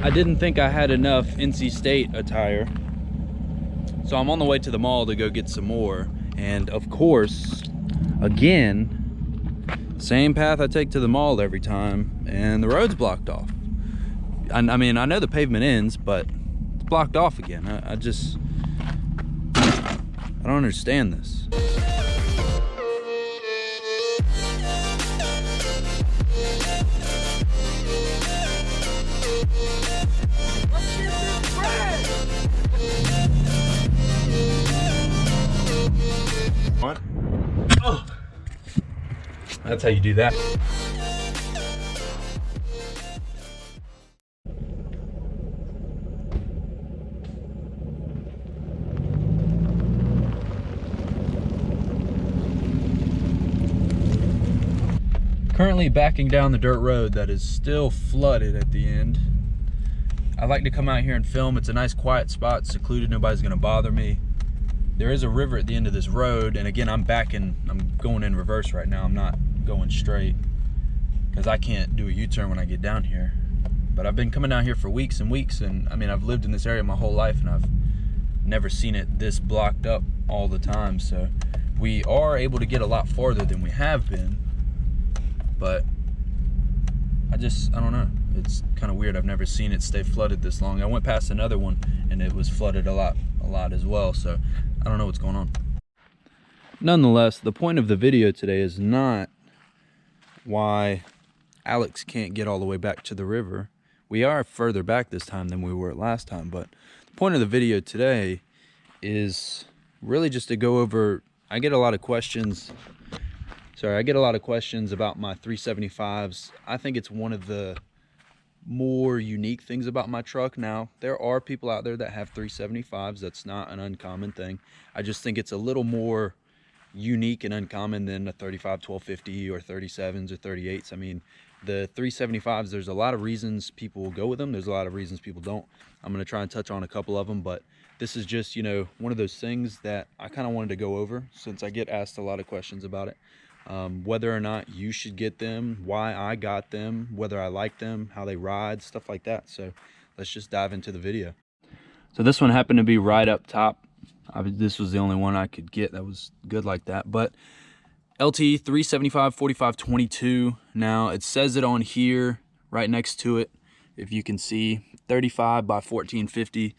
I didn't think I had enough NC State attire, so I'm on the way to the mall to go get some more. And of course, again, same path I take to the mall every time, and the road's blocked off. I mean, I know the pavement ends, but it's blocked off again. I don't understand this. What? Oh, that's how you do that. Currently backing down the dirt road that is still flooded at the end. I like to come out here and film. It's a nice quiet spot, secluded, nobody's gonna bother me. There is a river at the end of this road, and again, I'm going in reverse right now. I'm not going straight because I can't do a U-turn when I get down here. But I've been coming down here for weeks and weeks, and I mean, I've lived in this area my whole life, and I've never seen it this blocked up all the time. So we are able to get a lot farther than we have been, but I don't know. It's kind of weird. I've never seen it stay flooded this long. I went past another one and it was flooded a lot as well. So I don't know what's going on. Nonetheless, the point of the video today is not why Alex can't get all the way back to the river. We are further back this time than we were last time, but the point of the video today is really just to go over, I get a lot of questions about my 375s. I think it's one of the more unique things about my truck. Now, there are people out there that have 375s. That's not an uncommon thing. I just think it's a little more unique and uncommon than a 35 1250 or 37s or 38s. I mean, the 375s, there's a lot of reasons people will go with them. There's a lot of reasons people don't. I'm going to try and touch on a couple of them, but this is just, you know, one of those things that I kind of wanted to go over since I get asked a lot of questions about it. Whether or not you should get them, why I got them, whether I like them, how they ride, stuff like that. So let's just dive into the video. So this one happened to be right up top. This was the only one I could get that was good like that. But LT 375 45 22. Now it says it on here right next to it, if you can see, 35 by 1450.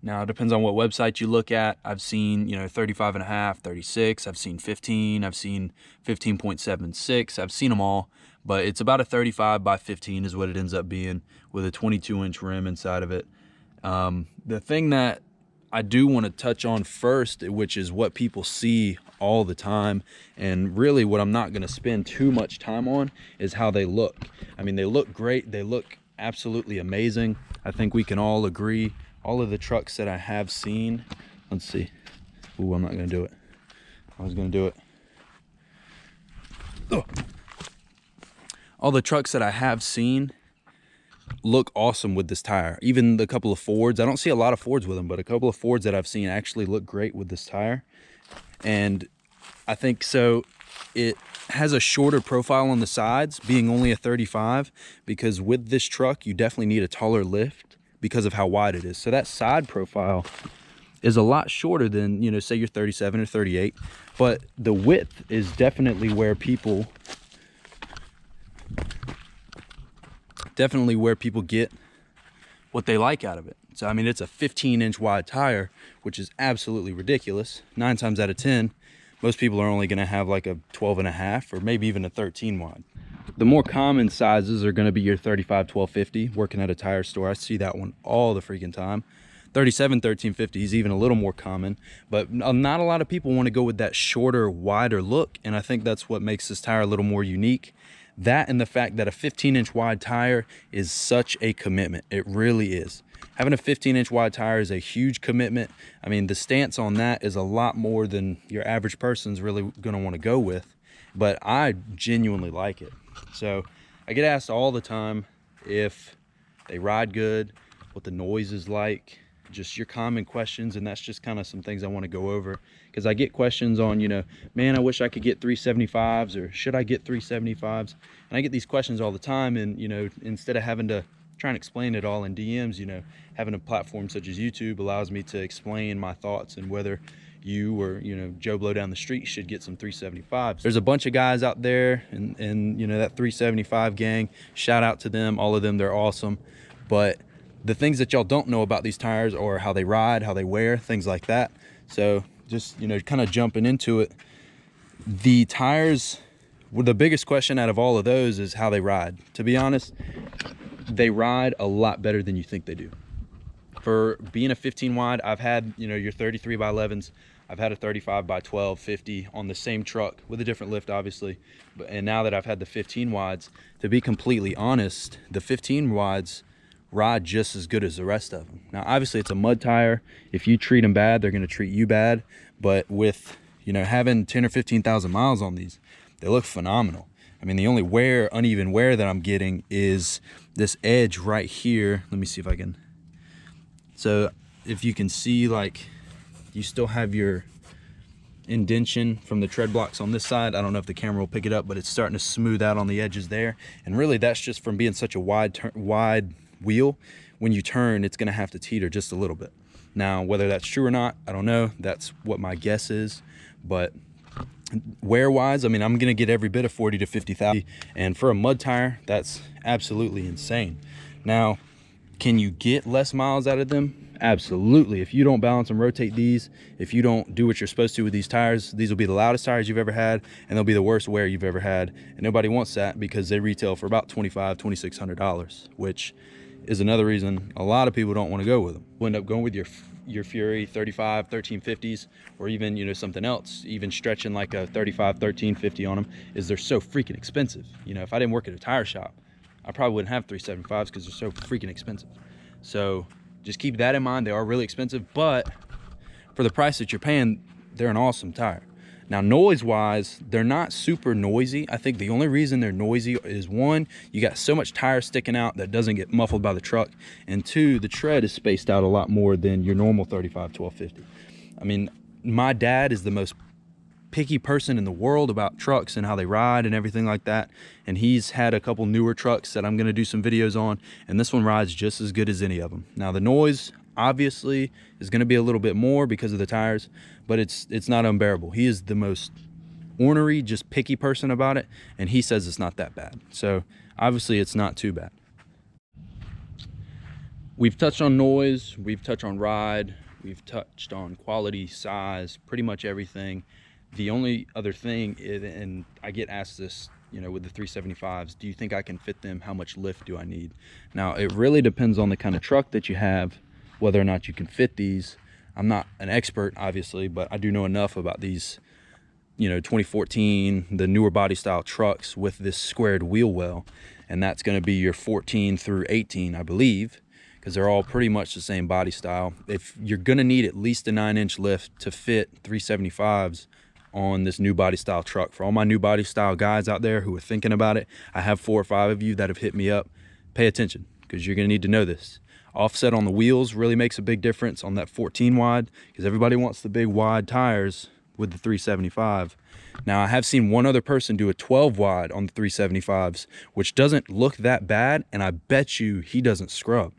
Now, it depends on what website you look at. I've seen, you know, 35 and a half, 36. I've seen 15. I've seen 15.76. I've seen them all. But it's about a 35 by 15 is what it ends up being with a 22-inch rim inside of it. The thing that I do want to touch on first, which is what people see all the time, and really what I'm not going to spend too much time on, is how they look. I mean, they look great. They look absolutely amazing. I think we can all agree. All of the trucks that I have seen, let's see. Ooh, I'm not gonna do it. I was gonna do it. Ugh. All the trucks that I have seen look awesome with this tire. Even the couple of Fords, I don't see a lot of Fords with them, but a couple of Fords that I've seen actually look great with this tire. And I think so. It has a shorter profile on the sides, being only a 35, because with this truck, you definitely need a taller lift because of how wide it is. So that side profile is a lot shorter than, you know, say your 37 or 38, but the width is definitely where people get what they like out of it. So I mean, it's a 15-inch wide tire, which is absolutely ridiculous. 9 times out of 10, most people are only going to have like a 12 and a half or maybe even a 13 wide. The more common sizes are going to be your 35 1250. Working at a tire store, I see that one all the freaking time. 37 1350 is even a little more common, but not a lot of people want to go with that shorter, wider look, and I think that's what makes this tire a little more unique. That and the fact that a 15-inch wide tire is such a commitment. It really is. Having a 15-inch wide tire is a huge commitment. I mean, the stance on that is a lot more than your average person's really going to want to go with, but I genuinely like it. So I get asked all the time if they ride good, what the noise is like, just your common questions. And that's just kind of some things I want to go over, because I get questions on, you know, man, I wish I could get 375s, or should I get 375s? And I get these questions all the time. And, you know, instead of having to try and explain it all in DMs. You know, having a platform such as YouTube allows me to explain my thoughts and whether you or, you know, Joe Blow down the street should get some 375s. There's a bunch of guys out there and you know, that 375 gang, shout out to them, all of them, they're awesome. But the things that y'all don't know about these tires are how they ride, how they wear, things like that. So just, you know, kind of jumping into it, the tires, well, the biggest question out of all of those is how they ride. To be honest, they ride a lot better than you think they do. For being a 15 wide, I've had, you know, your 33 by 11s. I've had a 35 by 12, 50 on the same truck with a different lift, obviously. And now that I've had the 15 wides, to be completely honest, the 15 wides ride just as good as the rest of them. Now, obviously it's a mud tire. If you treat them bad, they're going to treat you bad. But with, you know, having 10 or 15,000 miles on these, they look phenomenal. I mean, the only wear, uneven wear that I'm getting is this edge right here. Let me see if I can. So if you can see, like, you still have your indentation from the tread blocks on this side. I don't know if the camera will pick it up, but it's starting to smooth out on the edges there. And really that's just from being such a wide wheel. When you turn, it's going to have to teeter just a little bit. Now, whether that's true or not, I don't know. That's what my guess is. But wear wise, I mean, I'm going to get every bit of 40 to 50,000. And for a mud tire, that's absolutely insane. Now, can you get less miles out of them? Absolutely. If you don't balance and rotate these, if you don't do what you're supposed to with these tires, these will be the loudest tires you've ever had, and they'll be the worst wear you've ever had. And nobody wants that because they retail for about $2,500, $2,600, which is another reason a lot of people don't want to go with them. We'll end up going with your Fury 35 1350s, or even, you know, something else, even stretching like a 35 1350 on them, is they're so freaking expensive. You know, if I didn't work at a tire shop, I probably wouldn't have 375s because they're so freaking expensive. So just keep that in mind. They are really expensive, but for the price that you're paying, they're an awesome tire. Now, noise-wise, they're not super noisy. I think the only reason they're noisy is, one, you got so much tire sticking out that doesn't get muffled by the truck, and two, the tread is spaced out a lot more than your normal 35 1250. I mean, my dad is the most picky person in the world about trucks and how they ride and everything like that, and he's had a couple newer trucks that I'm going to do some videos on, and this one rides just as good as any of them. Now, the noise obviously is going to be a little bit more because of the tires, but it's not unbearable. He is the most ornery, just picky person about it, and he says it's not that bad. So obviously it's not too bad. We've touched on noise, we've touched on ride, we've touched on quality, size, pretty much everything. The only other thing is, and I get asked this, you know, with the 375s, do you think I can fit them? How much lift do I need? Now, it really depends on the kind of truck that you have, whether or not you can fit these. I'm not an expert, obviously, but I do know enough about these, you know, 2014, the newer body style trucks with this squared wheel well, and that's going to be your 14 through 18, I believe, because they're all pretty much the same body style. If you're going to need at least a 9-inch lift to fit 375s on this new body style truck. For all my new body style guys out there who are thinking about it, I have 4 or 5 of you that have hit me up. Pay attention, because you're going to need to know this. Offset on the wheels really makes a big difference on that 14 wide, because everybody wants the big wide tires with the 375. Now, I have seen one other person do a 12 wide on the 375s, which doesn't look that bad, and I bet you he doesn't scrub.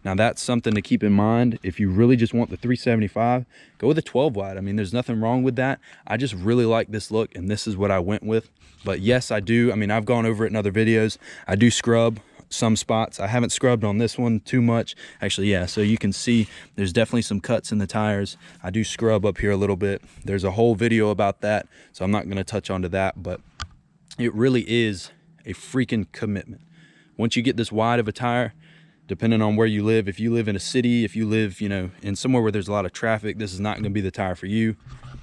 Now, that's something to keep in mind. If you really just want the 375, go with a 12 wide. I mean, there's nothing wrong with that. I just really like this look, and this is what I went with. But yes, I do. I mean, I've gone over it in other videos. I do scrub some spots. I haven't scrubbed on this one too much. Actually, yeah, so you can see there's definitely some cuts in the tires. I do scrub up here a little bit. There's a whole video about that, so I'm not going to touch onto that, but it really is a freaking commitment. Once you get this wide of a tire, depending on where you live, if you live in a city, if you live, you know, in somewhere where there's a lot of traffic, this is not going to be the tire for you.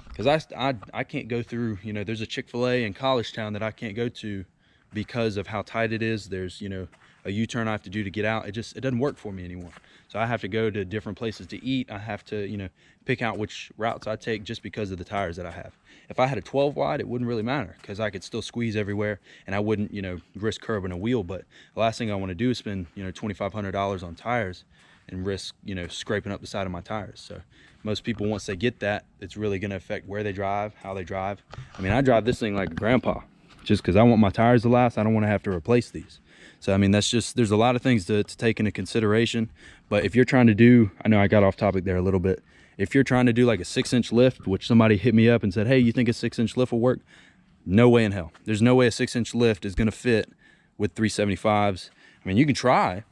Because I can't go through, you know, there's a Chick-fil-A in College Town that I can't go to because of how tight it is. There's, you know, a U-turn I have to do to get out. It doesn't work for me anymore. So I have to go to different places to eat. I have to, you know, pick out which routes I take just because of the tires that I have. If I had a 12 wide, it wouldn't really matter because I could still squeeze everywhere and I wouldn't, you know, risk curbing a wheel. But the last thing I want to do is spend, you know, $2,500 on tires and risk, you know, scraping up the side of my tires. So most people, once they get that, it's really going to affect where they drive, how they drive. I mean, I drive this thing like a grandpa just because I want my tires to last. I don't want to have to replace these. So I mean, that's just, there's a lot of things to take into consideration. But if you're trying to do, I know I got off topic there a little bit, if you're trying to do like a 6-inch lift, which somebody hit me up and said, hey, you think a 6-inch lift will work? No way in hell. There's no way a 6-inch lift is going to fit with 375s. I mean, you can try,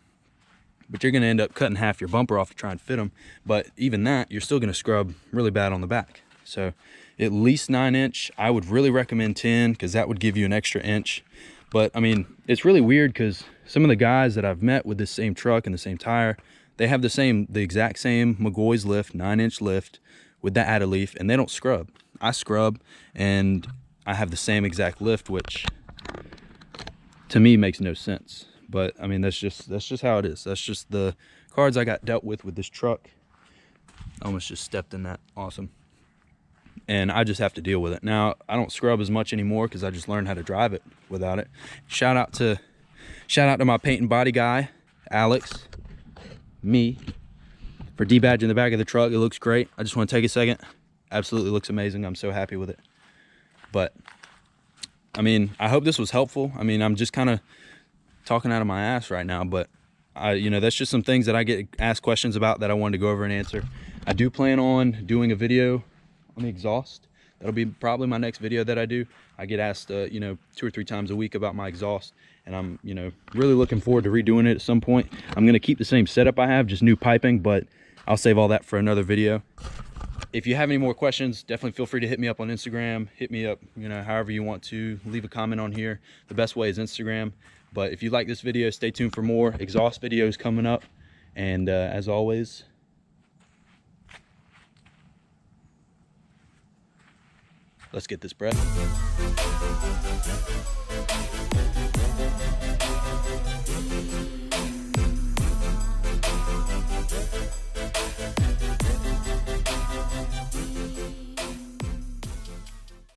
but you're going to end up cutting half your bumper off to try and fit them. But even that, you're still going to scrub really bad on the back. So at least 9-inch. I would really recommend 10 because that would give you an extra inch. But I mean, it's really weird because some of the guys that I've met with this same truck and the same tire, they have the exact same McGaughy's lift, 9-inch lift with that added leaf, and they don't scrub. I scrub, and I have the same exact lift, which to me makes no sense. But I mean, that's just how it is. That's just the cards I got dealt with this truck. I almost just stepped in that. Awesome. And I just have to deal with it. Now, I don't scrub as much anymore because I just learned how to drive it without it. Shout out to my paint and body guy, Alex, me, for debadging the back of the truck. It looks great. I just want to take a second. Absolutely looks amazing. I'm so happy with it. But I mean, I hope this was helpful. I mean, I'm just kind of talking out of my ass right now, but you know, that's just some things that I get asked questions about that I wanted to go over and answer. I do plan on doing a video on the exhaust. That'll be probably my next video that I do. I get asked, you know, 2 or 3 times a week about my exhaust, and I'm, you know, really looking forward to redoing it at some point. I'm going to keep the same setup I have, just new piping, but I'll save all that for another video. If you have any more questions, definitely feel free to hit me up on Instagram. Hit me up, you know, however you want to. Leave a comment on here. The best way is Instagram. But if you like this video, stay tuned for more exhaust videos coming up. And as always, let's get this bread.